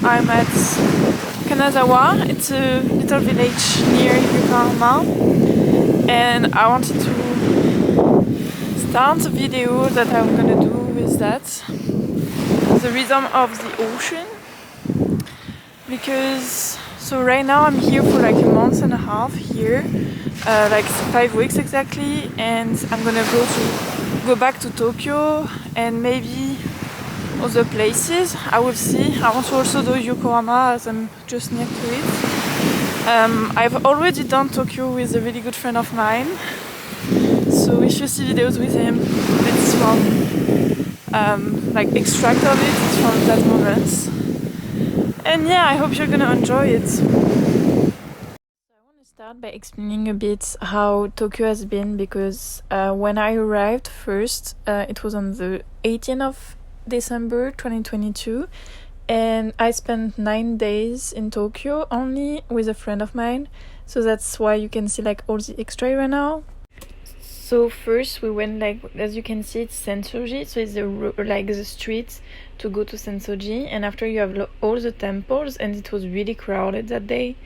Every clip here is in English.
I'm at Kanazawa. It's a little village near Yokohama, and I wanted to start a video that I'm gonna do with that, the rhythm of the ocean, because so right now I'm here for like a month and a half here, like 5 weeks exactly, and I'm gonna go back to Tokyo and maybe other places. I will see. I want to also do Yokohama as I'm just near to it. I've already done Tokyo with a really good friend of mine, so if you see videos with him, it's from like extract of it, it's from that moment. And yeah, I hope you're gonna enjoy it. So I want to start by explaining a bit how Tokyo has been, because when I arrived first, it was on the 18th of December 2022, and I spent 9 days in Tokyo only with a friend of mine, so that's why you can see like all the extra right now. So first we went, like as you can see, it's Sensoji, so it's the street to go to Sensoji, and after you have all the temples, and it was really crowded that day.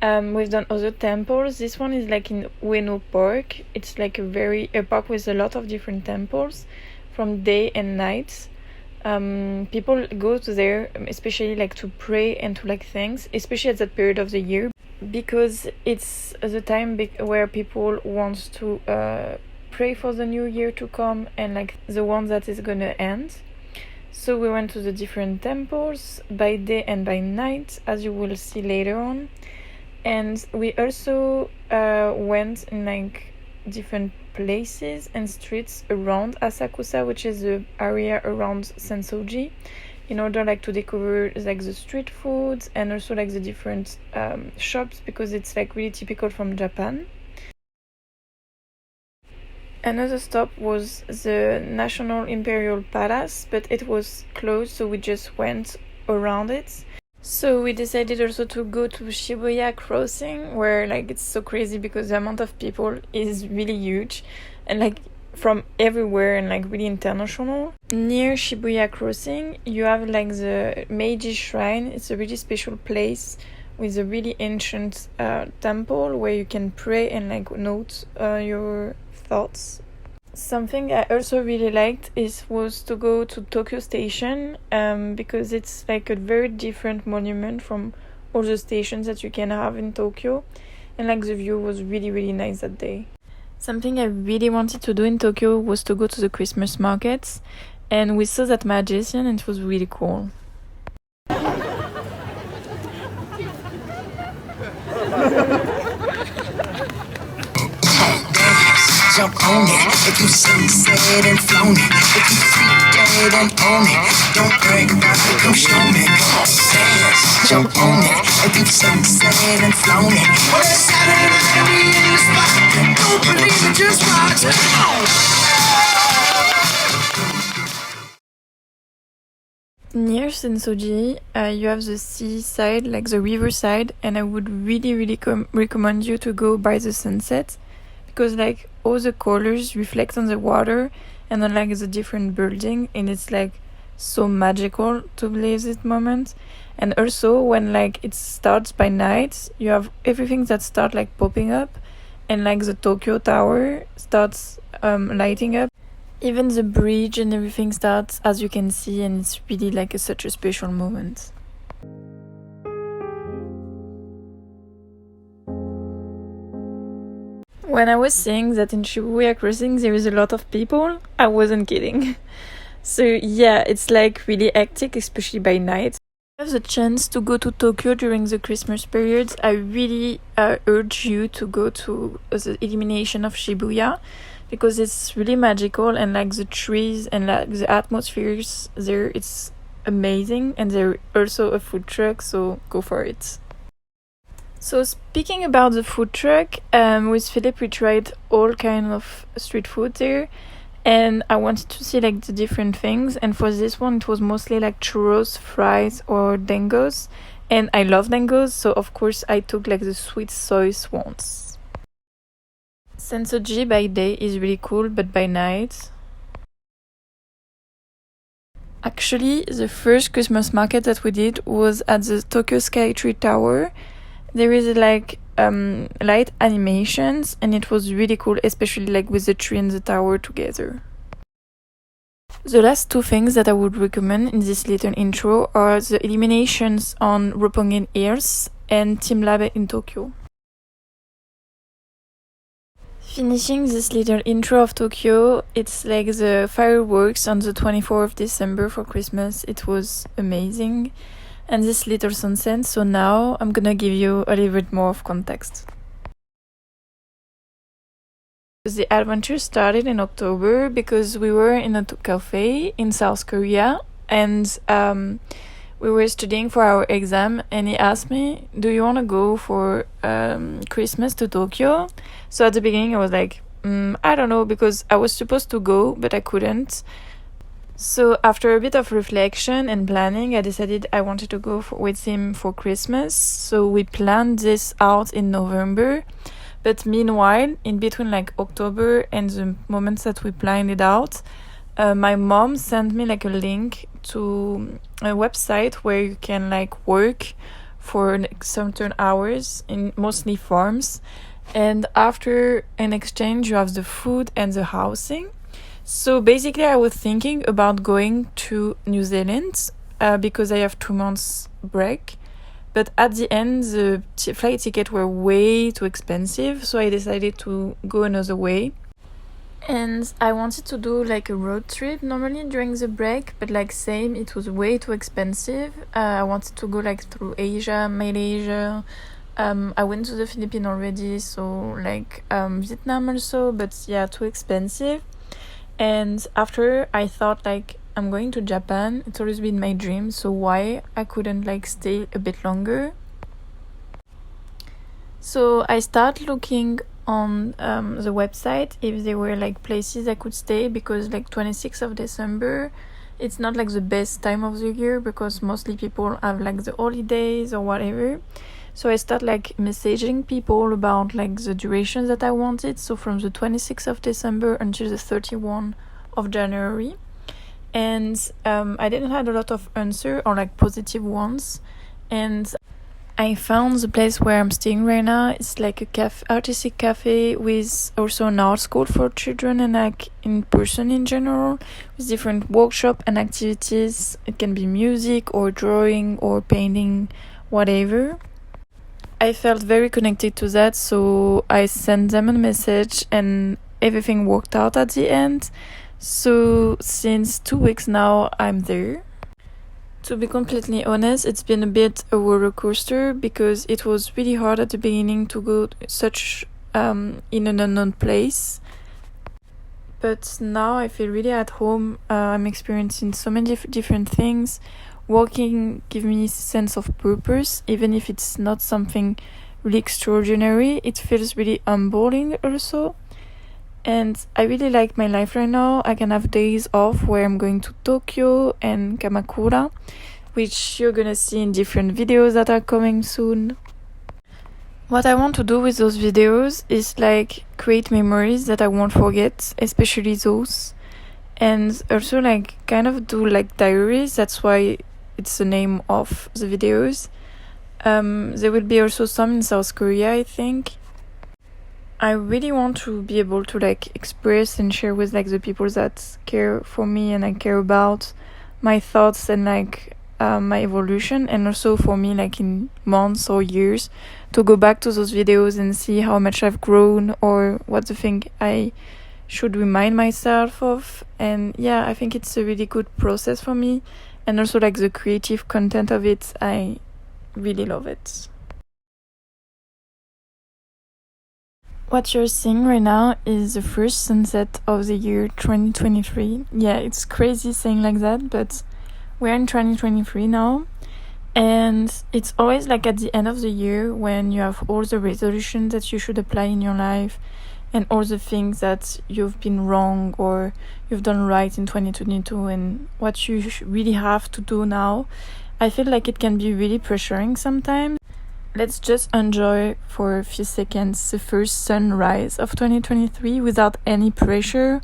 We've done other temples. This one is like in Ueno Park. It's like a park with a lot of different temples from day and night. People go to there especially like to pray and to like thanks, especially at that period of the year, because it's the time where people want to pray for the new year to come and like the one that is gonna end. So we went to the different temples by day and by night, as you will see later on, and we also went in like different places and streets around Asakusa, which is the area around Sensoji, in order like to discover like the street foods and also like the different shops, because it's like really typical from Japan. Another stop was the National Imperial Palace, but it was closed, so we just went around it. So we decided also to go to Shibuya Crossing, where like it's so crazy because the amount of people is really huge and like from everywhere and like really international. Near Shibuya Crossing you have like the Meiji Shrine. It's a really special place with a really ancient temple where you can pray and like note your thoughts. Something I also really liked was to go to Tokyo Station, because it's like a very different monument from all the stations that you can have in Tokyo, and like the view was really really nice that day. Something I really wanted to do in Tokyo was to go to the Christmas markets, and we saw that magician and it was really cool. Jump on it, if you said and flown it, if you freak dead and own it, don't brag about it, come show me, come on, dance. Jump on it, if you said and flown it, well it's Saturday night, we in the spot, don't believe it, just watch it, Near Sensoji, you have the seaside, like the riverside, and I would really really recommend you to go by the sunset, because like all the colors reflect on the water and on like the different building, and it's like so magical to live this moment. And also when like it starts by night, you have everything that start like popping up, and like the Tokyo Tower starts lighting up. Even the bridge and everything starts, as you can see, and it's really like such a special moment. When I was saying that in Shibuya Crossing there is a lot of people, I wasn't kidding. So yeah, it's like really hectic, especially by night. If you have the chance to go to Tokyo during the Christmas period, I really urge you to go to the Illumination of Shibuya, because it's really magical, and like the trees and like the atmospheres there, it's amazing. And there's also a food truck, so go for it. So speaking about the food truck, with Philip we tried all kind of street food there, and I wanted to see like the different things, and for this one it was mostly like churros, fries or dangos, and I love dangos, so of course I took like the sweet soy swans. Sensoji by day is really cool, but by night Actually, the first Christmas market that we did was at the Tokyo Skytree Tower. There is like light animations, and it was really cool, especially like with the tree and the tower together. The last two things that I would recommend in this little intro are the illuminations on Roppongi Hills and Team Lab in Tokyo. Finishing this little intro of Tokyo, it's like the fireworks on the 24th of December for Christmas. It was amazing. And this little sunset, so now I'm gonna give you a little bit more of context. The adventure started in October because we were in a cafe in South Korea, and we were studying for our exam, and he asked me, do you want to go for Christmas to Tokyo? So at the beginning I was like, I don't know, because I was supposed to go but I couldn't. So after a bit of reflection and planning, I decided I wanted to go with him for Christmas. So we planned this out in November. But meanwhile, in between like October and the moments that we planned it out, my mom sent me like a link to a website where you can like work for like certain hours in mostly farms. And after an exchange, you have the food and the housing. So basically, I was thinking about going to New Zealand because I have 2 months break. But at the end, the flight tickets were way too expensive. So I decided to go another way. And I wanted to do like a road trip normally during the break. But like same, it was way too expensive. I wanted to go like through Asia, Malaysia. I went to the Philippines already. So like Vietnam also. But yeah, too expensive. And after I thought like I'm going to Japan, it's always been my dream, so why I couldn't like stay a bit longer. So I started looking on the website if there were like places I could stay, because like 26th of December it's not like the best time of the year because mostly people have like the holidays or whatever. So I start like messaging people about like the durations that I wanted. So from the 26th of December until the 31st of January. And I didn't have a lot of answer or like positive ones. And I found the place where I'm staying right now. It's like a artistic cafe with also an art school for children and like in person in general, with different workshop and activities. It can be music or drawing or painting, whatever. I felt very connected to that, so I sent them a message and everything worked out at the end. So since 2 weeks now, I'm there. To be completely honest, it's been a bit a roller coaster because it was really hard at the beginning to go such in an unknown place. But now I feel really at home. I'm experiencing so many different things. Walking gives me a sense of purpose, even if it's not something really extraordinary. It feels really humbling also. And I really like my life right now. I can have days off where I'm going to Tokyo and Kamakura, which you're gonna see in different videos that are coming soon. What I want to do with those videos is like create memories that I won't forget, especially those. And also like kind of do like diaries. That's why it's the name of the videos. There will be also some in South Korea, I think. I really want to be able to like express and share with like the people that care for me and I care about my thoughts and like my evolution, and also for me like in months or years to go back to those videos and see how much I've grown or what the thing I should remind myself of. And yeah, I think it's a really good process for me, and also like the creative content of it, I really love it. What you're seeing right now is the first sunset of the year 2023. Yeah, it's crazy saying like that, but we're in 2023 now. And it's always like at the end of the year when you have all the resolutions that you should apply in your life and all the things that you've been wrong or you've done right in 2022 and what you really have to do now. I feel like it can be really pressuring sometimes. Let's just enjoy for a few seconds the first sunrise of 2023 without any pressure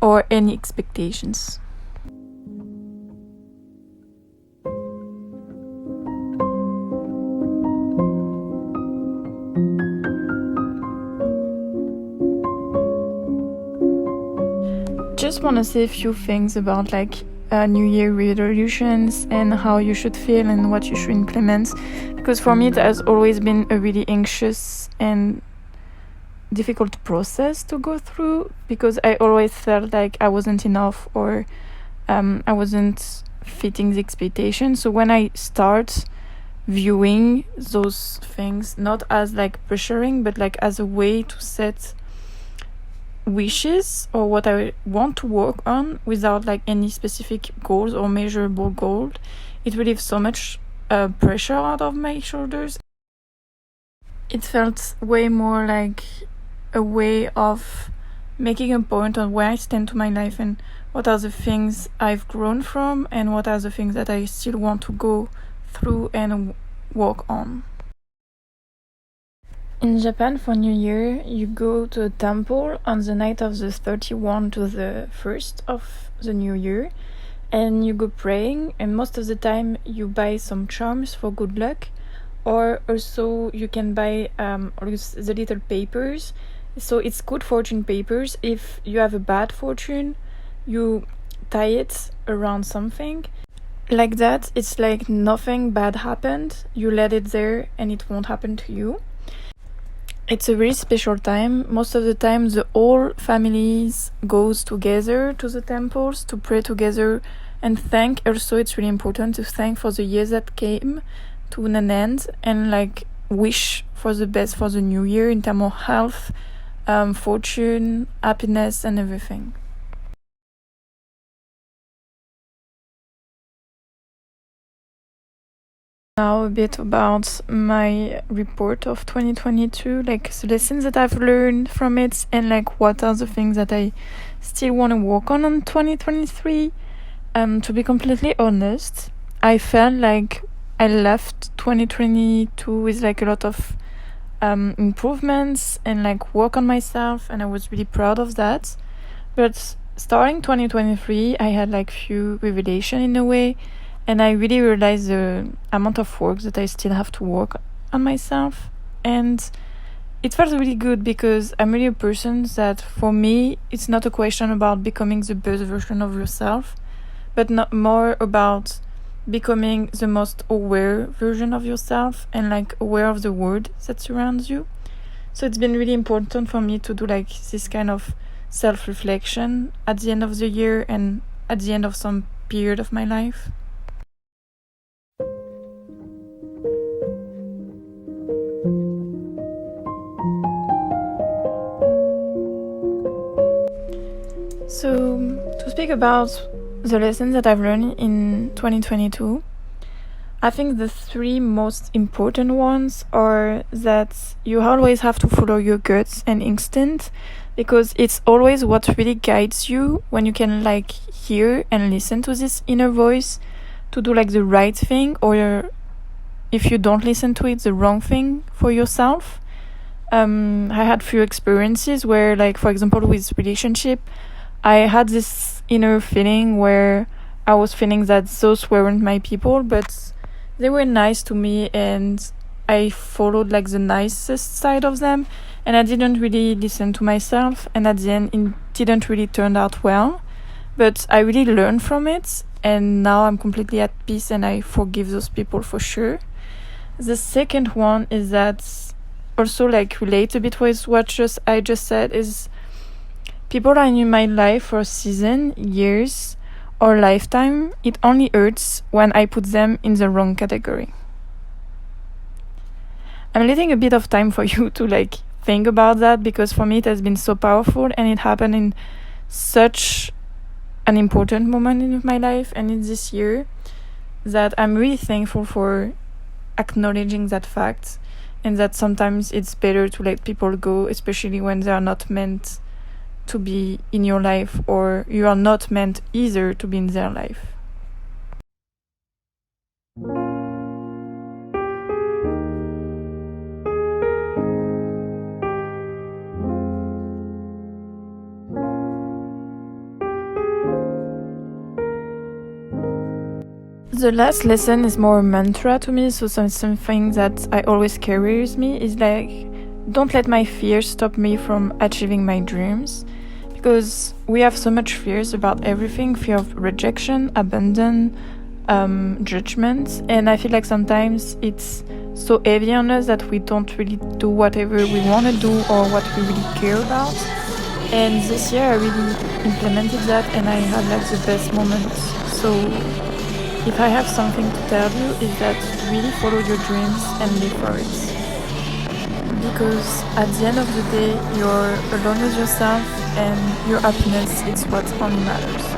or any expectations. just want to say a few things about like New Year resolutions and how you should feel and what you should implement, because for me it has always been a really anxious and difficult process to go through, because I always felt like I wasn't enough, or I wasn't fitting the expectation. So when I start viewing those things not as like pressuring, but like as a way to set wishes or what I want to work on without like any specific goals or measurable goal, it relieves so much pressure out of my shoulders. It felt way more like a way of making a point on where I stand to my life and what are the things I've grown from and what are the things that I still want to go through and work on. In Japan, for New Year, you go to a temple on the night of the 31 to the 1st of the New Year, and you go praying, and most of the time you buy some charms for good luck, or also you can buy the little papers. So it's good fortune papers. If you have a bad fortune, you tie it around something. Like that, it's like nothing bad happened. You let it there and it won't happen to you. It's a very special time. Most of the time, the whole families goes together to the temples to pray together and thank. Also, it's really important to thank for the years that came to an end and like wish for the best for the new year in terms of health, fortune, happiness, and everything. Now a bit about my report of 2022, like the lessons that I've learned from it, and like what are the things that I still want to work on 2023. To be completely honest, I felt like I left 2022 with like a lot of improvements and like work on myself, and I was really proud of that. But starting 2023, I had like few revelation in a way, and I really realized the amount of work that I still have to work on myself. And it felt really good because I'm really a person that, for me, it's not a question about becoming the best version of yourself, but not more about becoming the most aware version of yourself and like aware of the world that surrounds you. So it's been really important for me to do like this kind of self-reflection at the end of the year and at the end of some period of my life. So, to speak about the lessons that I've learned in 2022, I think the three most important ones are that you always have to follow your guts and instinct, because it's always what really guides you when you can like hear and listen to this inner voice to do like the right thing, or if you don't listen to it, the wrong thing for yourself. I had few experiences where, like, for example, with relationship, I had this inner feeling where I was feeling that those weren't my people, but they were nice to me and I followed like the nicest side of them, and I didn't really listen to myself, and at the end it didn't really turn out well, but I really learned from it, and now I'm completely at peace and I forgive those people for sure. The second one is that also like relate a bit with what I just said, is people are in my life for a season, years, or lifetime. It only hurts when I put them in the wrong category. I'm letting a bit of time for you to like think about that, because for me it has been so powerful and it happened in such an important moment in my life and in this year, that I'm really thankful for acknowledging that fact, and that sometimes it's better to let people go, especially when they are not meant to be in your life, or you are not meant either to be in their life. The last lesson is more a mantra to me, so something that I always carries me is like, don't let my fears stop me from achieving my dreams. because we have so much fears about everything, fear of rejection, abandon, judgment, and I feel like sometimes it's so heavy on us that we don't really do whatever we want to do or what we really care about. And this year I really implemented that, and I had like the best moments. So if I have something to tell you, is that really follow your dreams and live for it, because at the end of the day you're alone with yourself, and your happiness is what only matters.